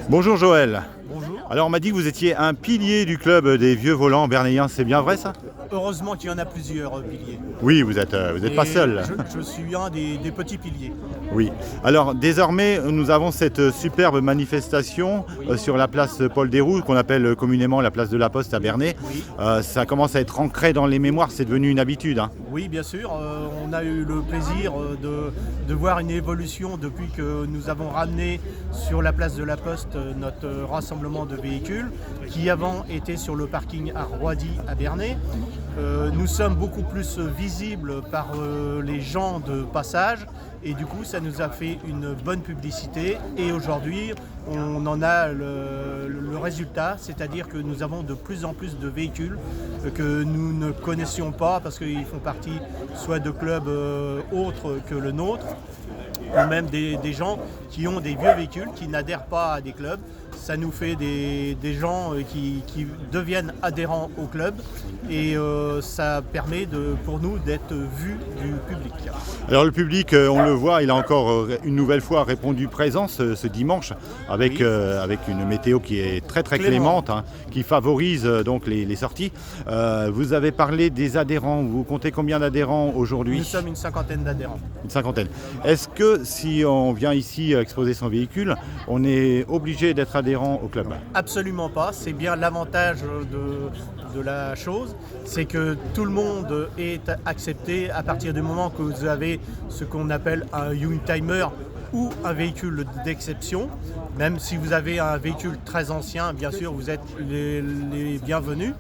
Bonjour Joël. Bonjour. Alors on m'a dit que vous étiez un pilier du club des vieux volants bernéens, c'est bien vrai ça? Heureusement qu'il y en a plusieurs piliers. Oui, vous êtes pas seul. Je suis un des petits piliers. Oui. Alors désormais, nous avons cette superbe manifestation sur la place Paul Déroux, qu'on appelle communément la place de la Poste à Bernay. Oui. Ça commence à être ancré dans les mémoires, c'est devenu une habitude. Hein. Oui, bien sûr. On a eu le plaisir de voir une évolution depuis que nous avons ramené sur la place de la Poste notre rassemblement de véhicules qui avant était sur le parking à Roidy à Bernay. Nous sommes beaucoup plus visibles par les gens de passage et du coup ça nous a fait une bonne publicité et aujourd'hui on en a le résultat, c'est-à-dire que nous avons de plus en plus de véhicules que nous ne connaissions pas parce qu'ils font partie soit de clubs autres que le nôtre ou même des gens qui ont des vieux véhicules qui n'adhèrent pas à des clubs. Ça nous fait des gens qui deviennent adhérents au club et ça permet pour nous d'être vus du public. Alors le public, on le voit, il a encore une nouvelle fois répondu présent ce dimanche avec, Oui. avec une météo qui est très clémente, hein, qui favorise donc les sorties. Vous avez parlé des adhérents, vous comptez combien d'adhérents aujourd'hui? Nous sommes une cinquantaine d'adhérents. Une cinquantaine. Est-ce que si on vient ici exposer son véhicule, on est obligé d'être adhérent au club? Absolument pas, c'est bien l'avantage de la chose, c'est que tout le monde est accepté à partir du moment que vous avez ce qu'on appelle un Youngtimer ou un véhicule d'exception. Même si vous avez un véhicule très ancien, bien sûr, vous êtes les bienvenus.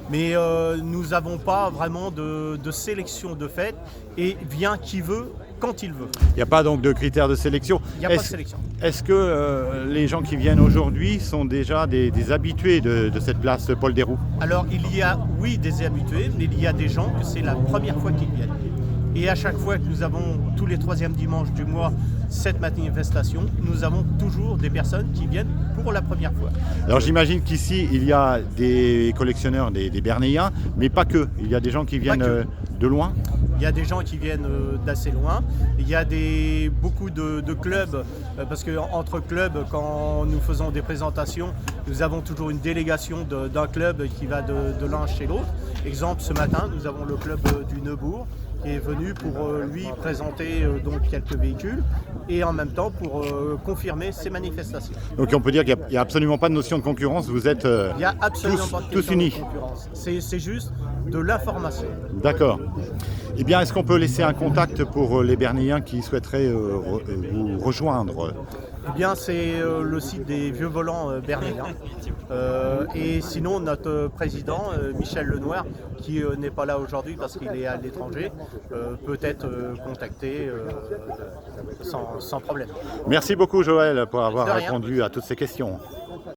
Mais nous n'avons pas vraiment de sélection de fait et vient qui veut, quand il veut. Il n'y a pas donc de critères de sélection. Il n'y a pas de sélection. Est-ce que les gens qui viennent aujourd'hui sont déjà des habitués de cette place Paul Déroux? Alors il y a, oui, des habitués, mais il y a des gens que c'est la première fois qu'ils viennent. Et à chaque fois que nous avons, tous les troisièmes dimanches du mois, cette manifestation, nous avons toujours des personnes qui viennent pour la première fois. Alors j'imagine qu'ici, il y a des collectionneurs, des Bernéens, mais pas que. Il y a des gens qui viennent de loin. Il y a des gens qui viennent d'assez loin. Il y a beaucoup de clubs, parce qu'entre clubs, quand nous faisons des présentations, nous avons toujours une délégation d'un club qui va de l'un chez l'autre. Exemple, ce matin, nous avons le club du Neubourg qui est venu pour lui présenter donc quelques véhicules et en même temps pour confirmer ses manifestations. Donc on peut dire qu'il n'y a absolument pas de notion de concurrence, vous êtes Il n'y a absolument pas de tous unis. de concurrence. C'est juste de l'information. D'accord. Eh bien, est-ce qu'on peut laisser un contact pour les Bernéens qui souhaiteraient vous rejoindre? Eh bien, c'est le site des vieux volants bernéens. Et sinon, notre président, Michel Lenoir, qui n'est pas là aujourd'hui parce qu'il est à l'étranger, peut être contacté sans problème. Merci beaucoup Joël pour avoir De rien. répondu à toutes ces questions.